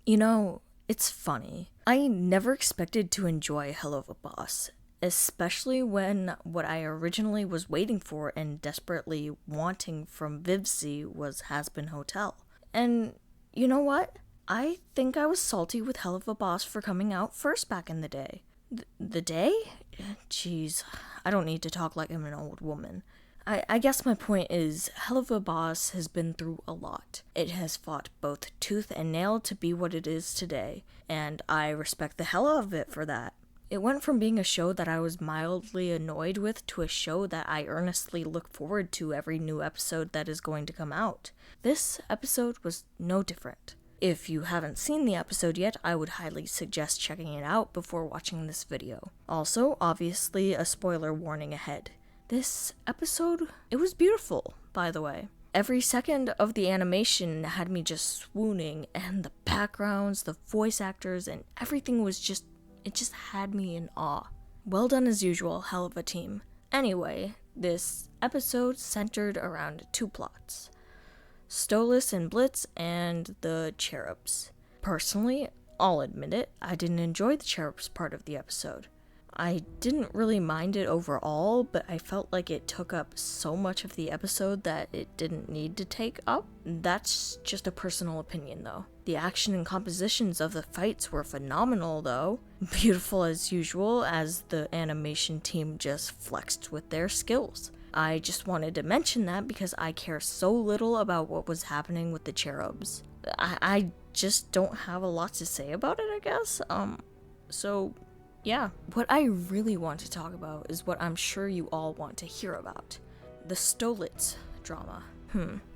You know, it's funny. I never expected to enjoy Helluva Boss, especially when what I originally was waiting for and desperately wanting from Vivzy was Hazbin Hotel. And you know what? I think I was salty with Helluva Boss for coming out first back in the day. The day? Jeez, I don't need to talk like I'm an old woman. I guess my point is, Helluva Boss has been through a lot. It has fought both tooth and nail to be what it is today, and I respect the hell out of it for that. It went from being a show that I was mildly annoyed with to a show that I earnestly look forward to every new episode that is going to come out. This episode was no different. If you haven't seen the episode yet, I would highly suggest checking it out before watching this video. Also, obviously, a spoiler warning ahead. This episode, it was beautiful, by the way. Every second of the animation had me just swooning, and the backgrounds, the voice actors, and everything was just, it just had me in awe. Well done as usual, Helluva team. Anyway, this episode centered around two plots. Stolitz and Blitz and the cherubs. Personally, I'll admit it, I didn't enjoy the cherubs part of the episode. I didn't really mind it overall, but I felt like it took up so much of the episode that it didn't need to take up. That's just a personal opinion though. The action and compositions of the fights were phenomenal though. Beautiful as usual, as the animation team just flexed with their skills. I just wanted to mention that because I care so little about what was happening with the cherubs. I just don't have a lot to say about it, I guess. So yeah. What I really want to talk about is what I'm sure you all want to hear about. The Stolitz drama.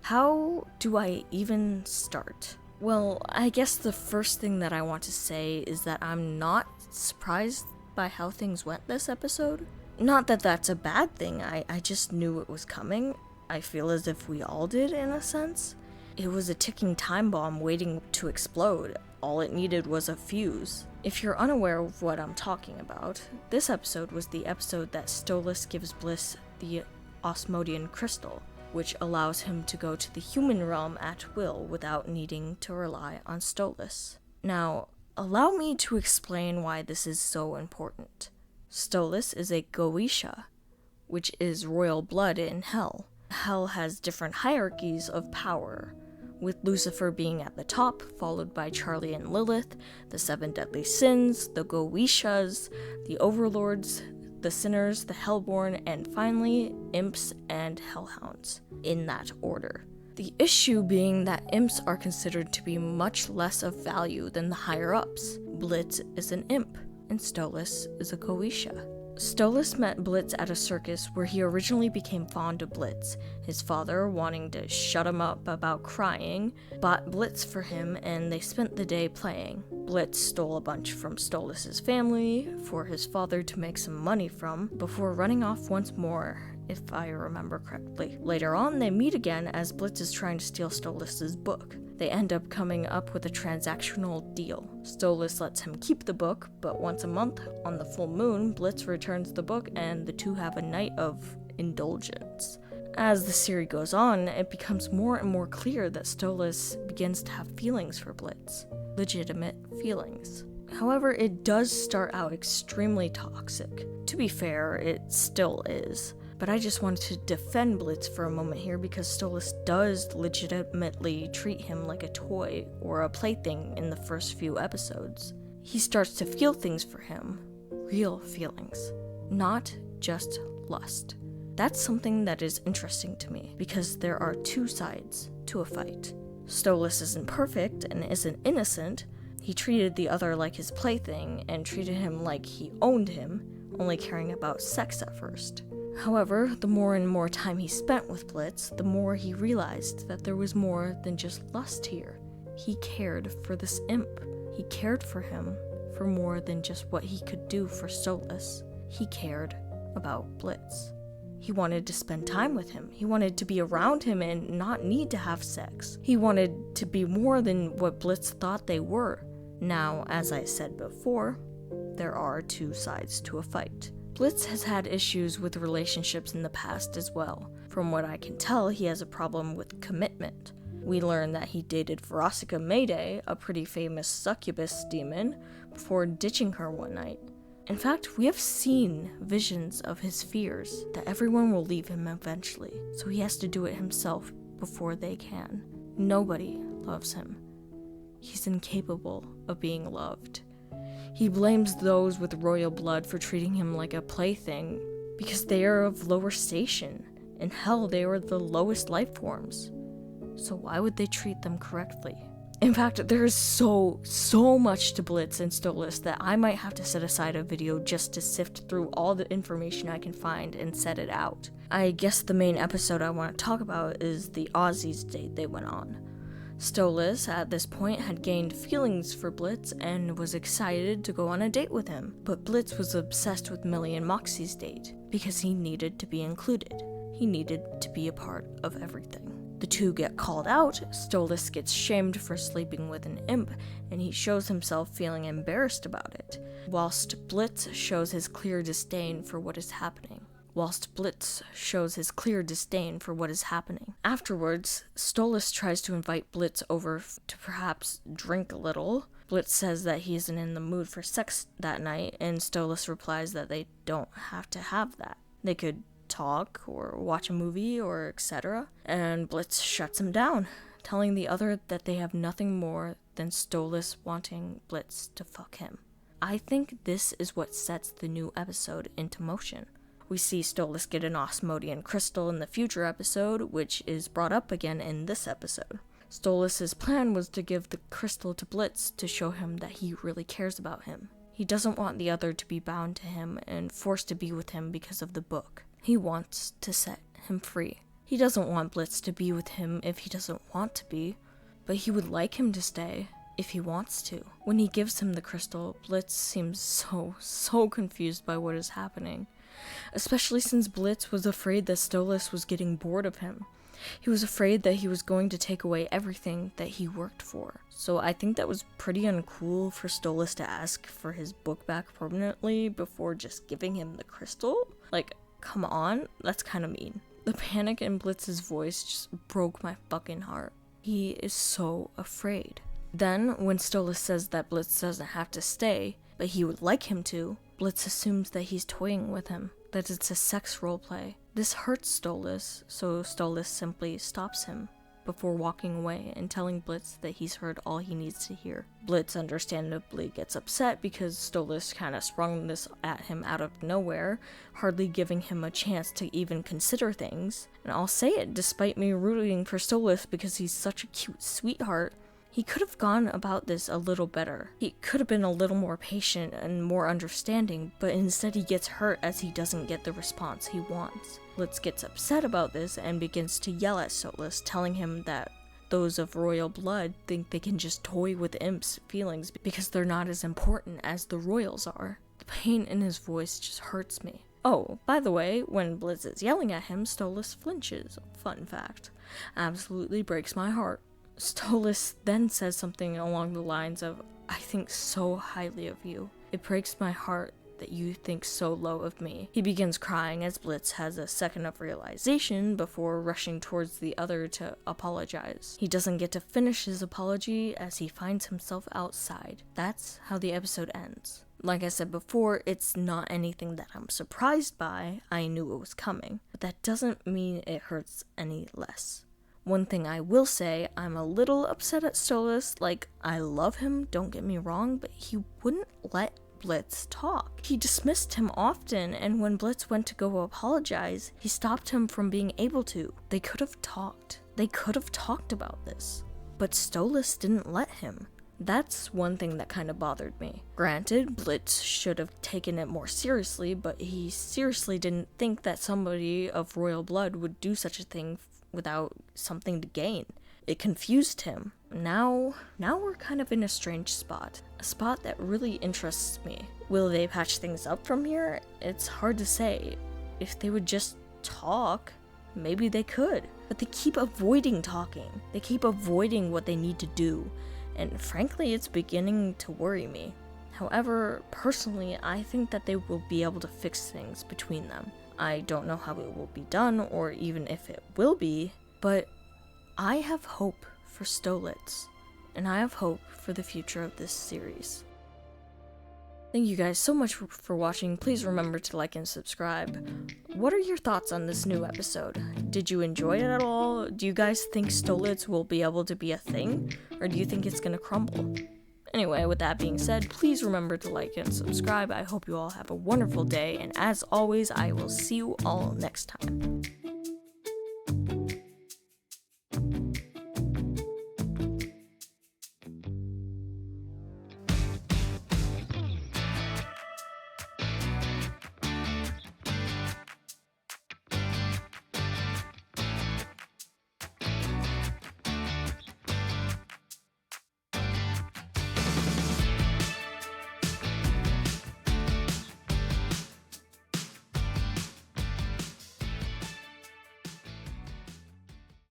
How do I even start? Well, I guess the first thing that I want to say is that I'm not surprised by how things went this episode. Not that that's a bad thing, I just knew it was coming. I feel as if we all did, in a sense. It was a ticking time bomb waiting to explode. All it needed was a fuse. If you're unaware of what I'm talking about, this episode was the episode that Stolitz gives Bliss the Osmodian crystal, which allows him to go to the human realm at will without needing to rely on Stolitz. Now, allow me to explain why this is so important. Stolitz is a Goetia, which is royal blood in Hell. Hell has different hierarchies of power, with Lucifer being at the top, followed by Charlie and Lilith, the seven deadly sins, the Goetias, the overlords, the sinners, the hellborn, and finally, imps and hellhounds, in that order. The issue being that imps are considered to be much less of value than the higher-ups. Blitz is an imp, and Stolitz is a Goetia. Stolitz met Blitz at a circus where he originally became fond of Blitz. His father, wanting to shut him up about crying, bought Blitz for him and they spent the day playing. Blitz stole a bunch from Stolitz's family for his father to make some money from before running off once more, if I remember correctly. Later on, they meet again as Blitz is trying to steal Stolitz's book. They end up coming up with a transactional deal. Stolitz lets him keep the book, but once a month, on the full moon, Blitz returns the book and the two have a night of indulgence. As the series goes on, it becomes more and more clear that Stolitz begins to have feelings for Blitz. Legitimate feelings. However, it does start out extremely toxic. To be fair, it still is. But I just wanted to defend Blitz for a moment here because Stolitz does legitimately treat him like a toy or a plaything in the first few episodes. He starts to feel things for him, real feelings, not just lust. That's something that is interesting to me because there are two sides to a fight. Stolitz isn't perfect and isn't innocent. He treated the other like his plaything and treated him like he owned him, only caring about sex at first. However, the more and more time he spent with Blitz, the more he realized that there was more than just lust here. He cared for this imp. He cared for him for more than just what he could do for Stolitz. He cared about Blitz. He wanted to spend time with him. He wanted to be around him and not need to have sex. He wanted to be more than what Blitz thought they were. Now, as I said before, there are two sides to a fight. Blitz has had issues with relationships in the past as well. From what I can tell, he has a problem with commitment. We learn that he dated Veronica Mayday, a pretty famous succubus demon, before ditching her one night. In fact, we have seen visions of his fears, that everyone will leave him eventually, so he has to do it himself before they can. Nobody loves him. He's incapable of being loved. He blames those with royal blood for treating him like a plaything, because they are of lower station. In hell, they are the lowest life forms. So why would they treat them correctly? In fact, there is so much to Blitz and Stolitz that I might have to set aside a video just to sift through all the information I can find and set it out. I guess the main episode I want to talk about is the Aussies date they went on. Stolitz, at this point, had gained feelings for Blitz and was excited to go on a date with him, but Blitz was obsessed with Millie and Moxie's date because he needed to be included. He needed to be a part of everything. The two get called out, Stolitz gets shamed for sleeping with an imp, and he shows himself feeling embarrassed about it, whilst Blitz shows his clear disdain for what is happening. Afterwards, Stolitz tries to invite Blitz over to perhaps drink a little. Blitz says that he isn't in the mood for sex that night, and Stolitz replies that they don't have to have that. They could talk or watch a movie or etc. And Blitz shuts him down, telling the other that they have nothing more than Stolitz wanting Blitz to fuck him. I think this is what sets the new episode into motion. We see Stolitz get an Osmodian crystal in the future episode, which is brought up again in this episode. Stolitz's plan was to give the crystal to Blitz to show him that he really cares about him. He doesn't want the other to be bound to him and forced to be with him because of the book. He wants to set him free. He doesn't want Blitz to be with him if he doesn't want to be, but he would like him to stay if he wants to. When he gives him the crystal, Blitz seems so confused by what is happening, especially since Blitz was afraid that Stolitz was getting bored of him. He was afraid that he was going to take away everything that he worked for. So I think that was pretty uncool for Stolitz to ask for his book back permanently before just giving him the crystal. Like, come on, that's kind of mean. The panic in Blitz's voice just broke my fucking heart. He is so afraid. Then, when Stolitz says that Blitz doesn't have to stay, but he would like him to, Blitz assumes that he's toying with him, that it's a sex roleplay. This hurts Stolitz, so Stolitz simply stops him before walking away and telling Blitz that he's heard all he needs to hear. Blitz understandably gets upset because Stolitz kind of sprung this at him out of nowhere, hardly giving him a chance to even consider things. And I'll say it, despite me rooting for Stolitz because he's such a cute sweetheart, he could have gone about this a little better. He could have been a little more patient and more understanding, but instead he gets hurt as he doesn't get the response he wants. Blitz gets upset about this and begins to yell at Stolitz, telling him that those of royal blood think they can just toy with imps' feelings because they're not as important as the royals are. The pain in his voice just hurts me. Oh, by the way, when Blitz is yelling at him, Stolitz flinches. Fun fact. Absolutely breaks my heart. Stolitz then says something along the lines of, "I think so highly of you. It breaks my heart that you think so low of me." He begins crying as Blitz has a second of realization before rushing towards the other to apologize. He doesn't get to finish his apology as he finds himself outside. That's how the episode ends. Like I said before, it's not anything that I'm surprised by. I knew it was coming, but that doesn't mean it hurts any less. One thing I will say, I'm a little upset at Stolitz. Like, I love him, don't get me wrong, but he wouldn't let Blitz talk. He dismissed him often, and when Blitz went to go apologize, he stopped him from being able to. They could have talked. They could have talked about this. But Stolitz didn't let him. That's one thing that kind of bothered me. Granted, Blitz should have taken it more seriously, but he seriously didn't think that somebody of royal blood would do such a thing without something to gain. It confused him. Now we're kind of in a strange spot. A spot that really interests me. Will they patch things up from here? It's hard to say. If they would just talk, maybe they could. But they keep avoiding talking. They keep avoiding what they need to do. And frankly, it's beginning to worry me. However, personally, I think that they will be able to fix things between them. I don't know how it will be done, or even if it will be, but I have hope for Stolitz, and I have hope for the future of this series. Thank you guys so much for watching. Please remember to like and subscribe. What are your thoughts on this new episode? Did you enjoy it at all? Do you guys think Stolitz will be able to be a thing? Or do you think it's gonna crumble? Anyway, with that being said, please remember to like and subscribe. I hope you all have a wonderful day, and as always, I will see you all next time.